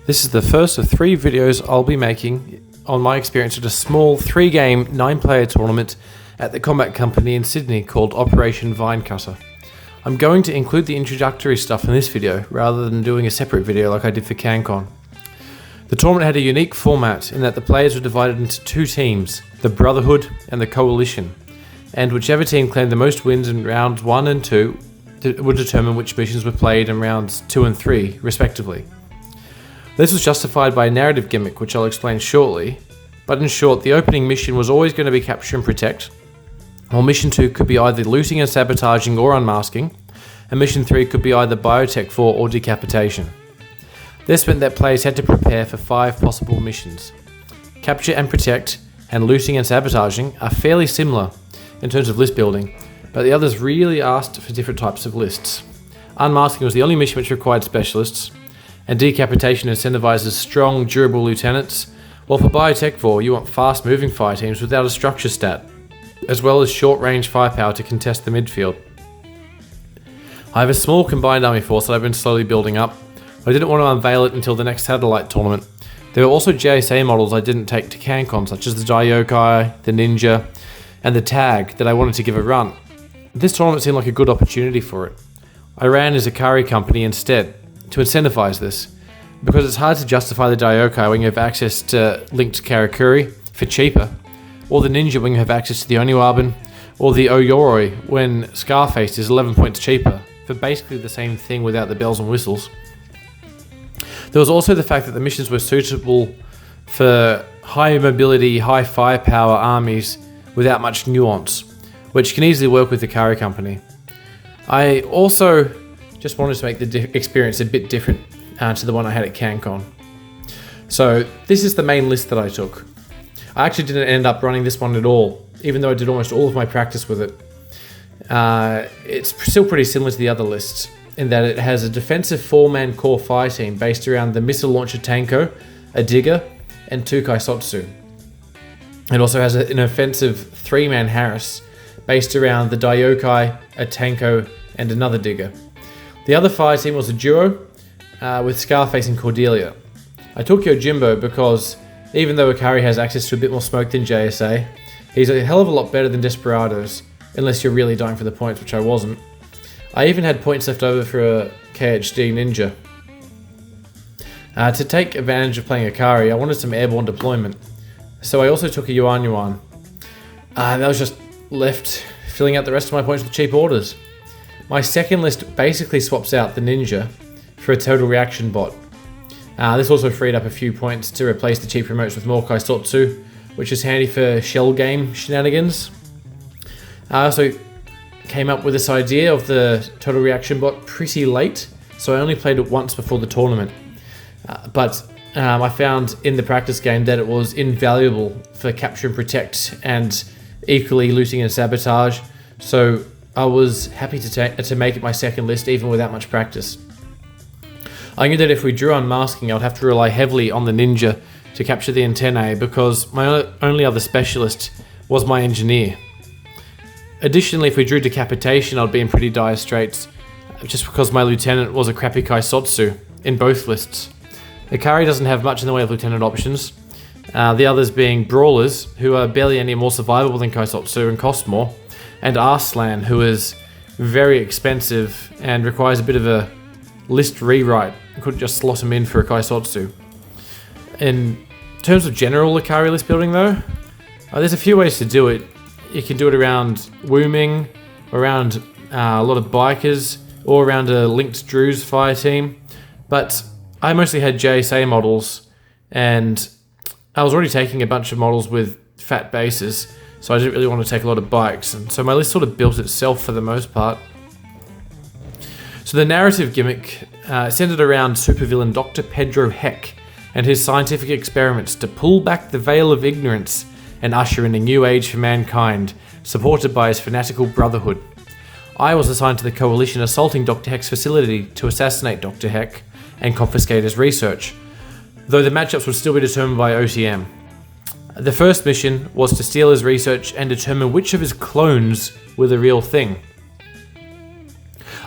This is the first of 3 videos I'll be making on my experience at a small 3-game, 9-player tournament at the Combat Company in Sydney called Operation Vinecutter. I'm going to include the introductory stuff in this video rather than doing a separate video like I did for CanCon. The tournament had a unique format in that the players were divided into 2 teams, the Brotherhood and the Coalition, and whichever team claimed the most wins in rounds 1 and 2 would determine which missions were played in rounds 2 and 3, respectively. This was justified by a narrative gimmick, which I'll explain shortly, but in short, the opening mission was always going to be capture and protect, while mission 2 could be either looting and sabotaging or unmasking, and mission 3 could be either biotech 4 or decapitation. This meant that players had to prepare for 5 possible missions. Capture and protect and looting and sabotaging are fairly similar in terms of list building, but the others really asked for different types of lists. Unmasking was the only mission which required specialists, and decapitation incentivizes strong, durable lieutenants, while for Biotech 4 you want fast-moving fire teams without a structure stat, as well as short-range firepower to contest the midfield. I have a small combined army force that I've been slowly building up. I didn't want to unveil it until the next satellite tournament. There were also JSA models I didn't take to CanCon, such as the Daiokai, the Ninja, and the Tag that I wanted to give a run. This tournament seemed like a good opportunity for it. I ran as a Ikari company instead, to incentivize this, because it's hard to justify the Daiokai when you have access to linked Karakuri for cheaper, or the Ninja when you have access to the Oniwabin, or the Oyoroi when Scarface is 11 points cheaper, for basically the same thing without the bells and whistles. There was also the fact that the missions were suitable for high mobility, high firepower armies without much nuance, which can easily work with the Ikari company. I also just wanted to make the experience a bit different to the one I had at CanCon. So this is the main list that I took. I actually didn't end up running this one at all, even though I did almost all of my practice with it. It's still pretty similar to the other lists, in that it has a defensive 4-man core fire team based around the missile launcher Tanko, a digger, and 2 Kaisotsu. It also has an offensive 3-man Harris based around the Daiokai, a Tanko, and another digger. The other fire team was a duo with Scarface and Cordelia. I took Yojimbo because even though Ikari has access to a bit more smoke than JSA, he's a hell of a lot better than Desperados, unless you're really dying for the points, which I wasn't. I even had points left over for a KHD Ninja. To take advantage of playing Ikari, I wanted some airborne deployment, so I also took a Yuan Yuan. That was just left filling out the rest of my points with cheap orders. My second list basically swaps out the Ninja for a total reaction bot. This also freed up a few points to replace the cheap remotes with more Kaisotsu, which is handy for shell game shenanigans. I also came up with this idea of the total reaction bot pretty late, so I only played it once before the tournament. But I found in the practice game that it was invaluable for capture and protect and equally looting and sabotage, so I was happy to make it my second list even without much practice. I knew that if we drew unmasking, I'd have to rely heavily on the Ninja to capture the antennae because my only other specialist was my engineer. Additionally, if we drew decapitation, I'd be in pretty dire straits just because my lieutenant was a crappy Kaisotsu in both lists. Ikari doesn't have much in the way of lieutenant options, the others being brawlers, who are barely any more survivable than Kaisotsu and cost more, and Arslan, who is very expensive and requires a bit of a list rewrite. You couldn't just slot him in for a Kaisotsu. In terms of general Ikari list building though, there's a few ways to do it. You can do it around Wooming, around a lot of bikers, or around a linked Druze fire team. But I mostly had JSA models, and I was already taking a bunch of models with fat bases, so I didn't really want to take a lot of bikes, and so my list sort of built itself for the most part. So the narrative gimmick centered around supervillain Dr. Pedro Heck and his scientific experiments to pull back the veil of ignorance and usher in a new age for mankind, supported by his fanatical brotherhood. I was assigned to the Coalition assaulting Dr. Heck's facility to assassinate Dr. Heck and confiscate his research, though the matchups would still be determined by OTM. The first mission was to steal his research and determine which of his clones were the real thing.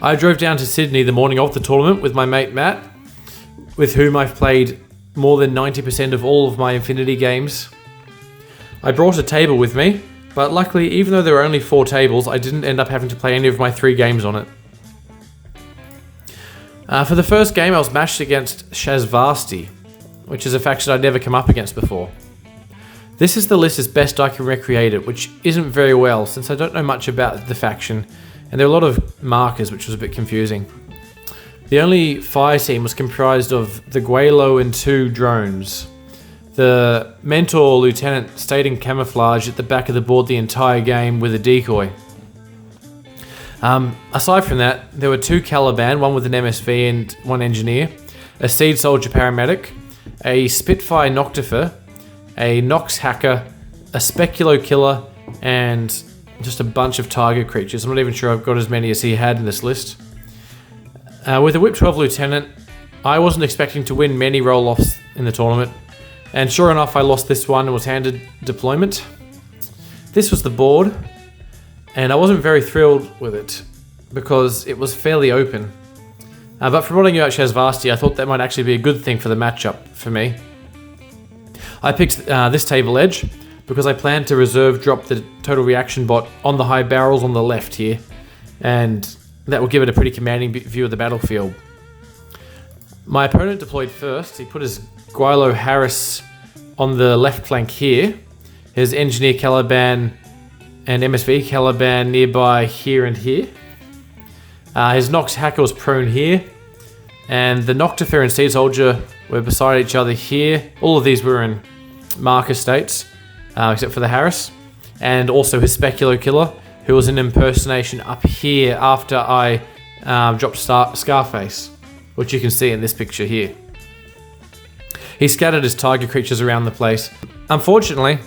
I drove down to Sydney the morning of the tournament with my mate Matt, with whom I've played more than 90% of all of my Infinity games. I brought a table with me, but luckily, even though there were only 4 tables, I didn't end up having to play any of my 3 games on it. For the first game, I was matched against Shasvastii, which is a faction I'd never come up against before. This is the list as best I can recreate it, which isn't very well since I don't know much about the faction, and there are a lot of markers, which was a bit confusing. The only fire team was comprised of the Guelo and 2 drones. The mentor lieutenant stayed in camouflage at the back of the board the entire game with a decoy. Aside from that, there were 2 Caliban, one with an MSV and 1 engineer, a Seed Soldier paramedic, a Spitfire Noctifer, a Nox hacker, a Speculo killer, and just a bunch of Tiger creatures. I'm not even sure I've got as many as he had in this list. With a Whip 12 lieutenant, I wasn't expecting to win many roll-offs in the tournament. And sure enough, I lost this one and was handed deployment. This was the board, and I wasn't very thrilled with it because it was fairly open. But from what I knew about Shasvastii, I thought that might actually be a good thing for the matchup for me. I picked this table edge because I planned to reserve drop the total reaction bot on the high barrels on the left here, and that will give it a pretty commanding view of the battlefield. My opponent deployed first. He put his Guilo Harris on the left flank here, his Engineer Caliban and MSV Caliban nearby here and here. His Nox Hacker was prone here, and the Noctifer and Seed Soldier were beside each other here. All of these were in marker states, except for the Harris, and also his Speculo Killer, who was an impersonation up here after I dropped Scarface, which you can see in this picture here. He scattered his Tiger creatures around the place. Unfortunately,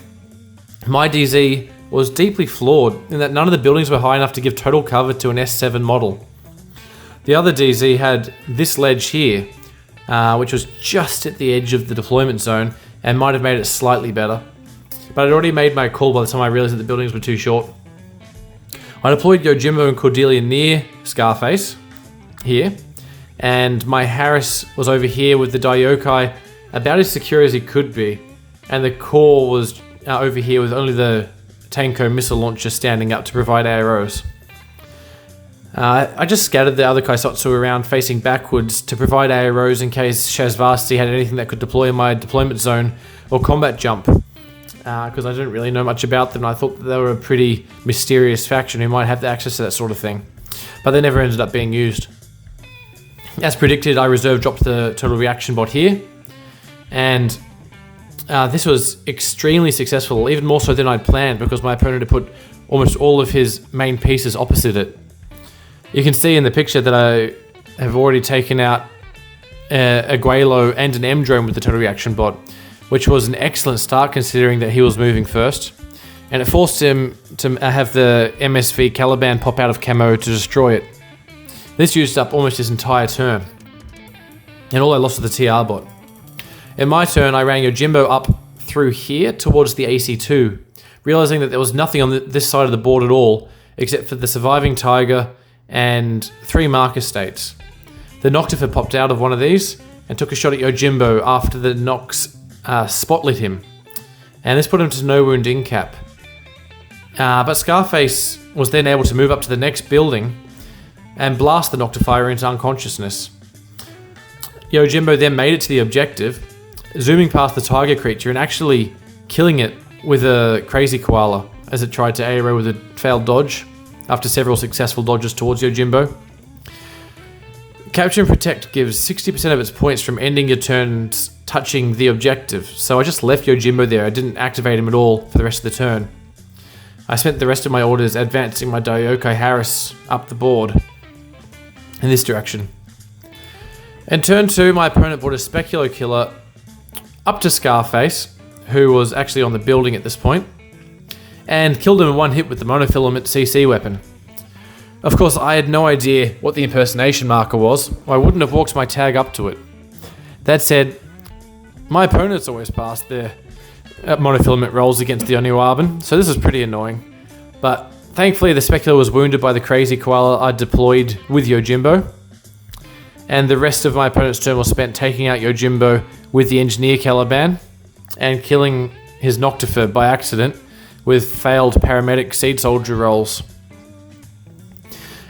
my DZ was deeply flawed in that none of the buildings were high enough to give total cover to an S7 model. The other DZ had this ledge here, which was just at the edge of the deployment zone and might have made it slightly better. But I'd already made my call by the time I realized that the buildings were too short. I deployed Yojimbo and Cordelia near Scarface, here, and my Harris was over here with the Daiokai about as secure as he could be, and the core was over here with only the Tanko missile launcher standing up to provide arrows. I just scattered the other Kaisotsu around facing backwards to provide arrows in case Shasvastii had anything that could deploy in my deployment zone or combat jump, because I didn't really know much about them. I thought that they were a pretty mysterious faction who might have access to that sort of thing, but they never ended up being used. As predicted, I reserve dropped the total reaction bot here, and this was extremely successful, even more so than I'd planned, because my opponent had put almost all of his main pieces opposite it. You can see in the picture that I have already taken out a Guelo and an M-drone with the total reaction bot, which was an excellent start considering that he was moving first, and it forced him to have the MSV Caliban pop out of camo to destroy it. This used up almost his entire turn, and all I lost was the TR bot. In my turn, I ran Yojimbo up through here towards the AC2, realizing that there was nothing on this side of the board at all, except for the surviving Tiger and 3 marker states. The Noctifer popped out of one of these and took a shot at Yojimbo after the Nox spotlit him, and this put him to no wound in cap. But Scarface was then able to move up to the next building and blast the Noctifier into unconsciousness. Yojimbo then made it to the objective, zooming past the Tiger creature and actually killing it with a Crazy Koala as it tried to ARO with a failed dodge after several successful dodges towards Yojimbo. Capture and Protect gives 60% of its points from ending your turns touching the objective, so I just left Yojimbo there. I didn't activate him at all for the rest of the turn. I spent the rest of my orders advancing my Daiokai Harris up the board in this direction. In turn 2, my opponent brought a Speculo Killer up to Scarface, who was actually on the building at this point, and killed him in one hit with the monofilament CC weapon. Of course, I had no idea what the impersonation marker was, or I wouldn't have walked my tag up to it. That said, my opponents always passed their monofilament rolls against the Oniwaban, so this is pretty annoying. But thankfully the Specular was wounded by the Crazy Koala I deployed with Yojimbo. and the rest of my opponent's turn was spent taking out Yojimbo with the Engineer Caliban and killing his Noctifer by accident with failed paramedic Seed Soldier rolls.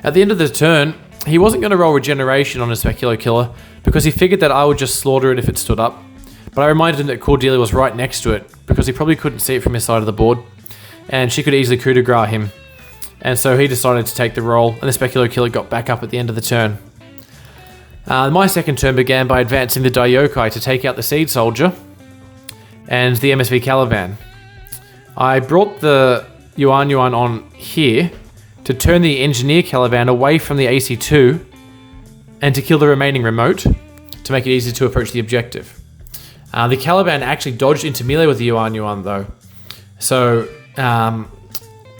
At the end of the turn, he wasn't going to roll regeneration on his Speculo Killer because he figured that I would just slaughter it if it stood up, but I reminded him that Cordelia was right next to it because he probably couldn't see it from his side of the board, and she could easily coup de grace him, and so he decided to take the roll, and the Speculo Killer got back up at the end of the turn. My second turn began by advancing the Daiokai to take out the Seed Soldier and the MSV Caliban. I brought the Yuan Yuan on here to turn the Engineer Caliban away from the AC2 and to kill the remaining remote to make it easy to approach the objective. The Caliban actually dodged into melee with the Yuan Yuan though, so that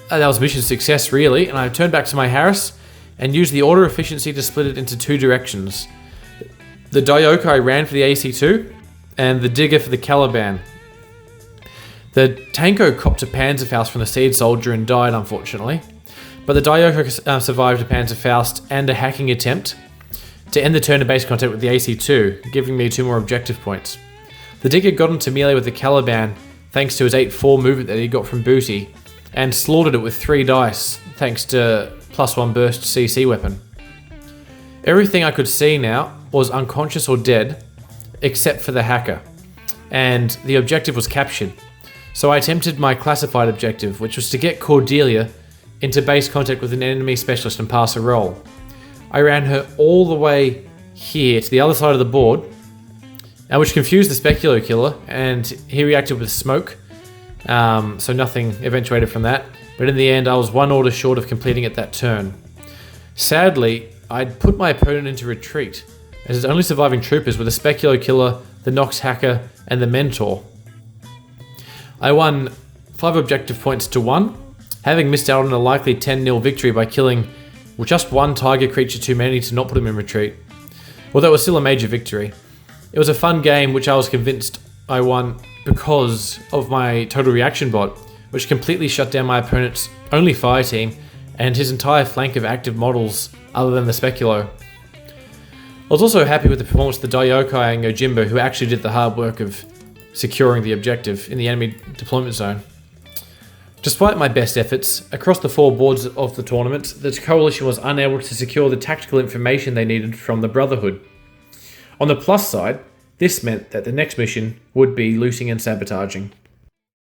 was mission success really, and I turned back to my Harris and used the order efficiency to split it into two directions. The Daiokai ran for the AC2 and the Digger for the Caliban. The Tanko copped a Panzerfaust from the Seed Soldier and died unfortunately, but the Daiokai survived a Panzerfaust and a hacking attempt to end the turn in base contact with the AC2, giving me 2 more objective points. The Digger got into melee with the Caliban thanks to his 8-4 movement that he got from Booty, and slaughtered it with 3 dice thanks to +1 burst CC weapon. Everything I could see now was unconscious or dead, except for the hacker, and the objective was captured. So I attempted my classified objective, which was to get Cordelia into base contact with an enemy specialist and pass a roll. I ran her all the way here to the other side of the board, which confused the Speculo Killer, and he reacted with smoke, so nothing eventuated from that. But in the end, I was 1 order short of completing it that turn. Sadly, I'd put my opponent into retreat, as his only surviving troopers were the Speculo Killer, the Nox Hacker, and the Mentor. I won 5 objective points to 1, having missed out on a likely 10-0 victory by killing just 1 tiger creature too many to not put him in retreat. Although it was still a major victory. It was a fun game which I was convinced I won because of my total reaction bot, which completely shut down my opponent's only fire team and his entire flank of active models other than the Speculo. I was also happy with the performance of the Daiokai and Yojimbo, who actually did the hard work of securing the objective in the enemy deployment zone. Despite my best efforts, across the 4 boards of the tournament, the coalition was unable to secure the tactical information they needed from the Brotherhood. On the plus side, this meant that the next mission would be looting and sabotaging.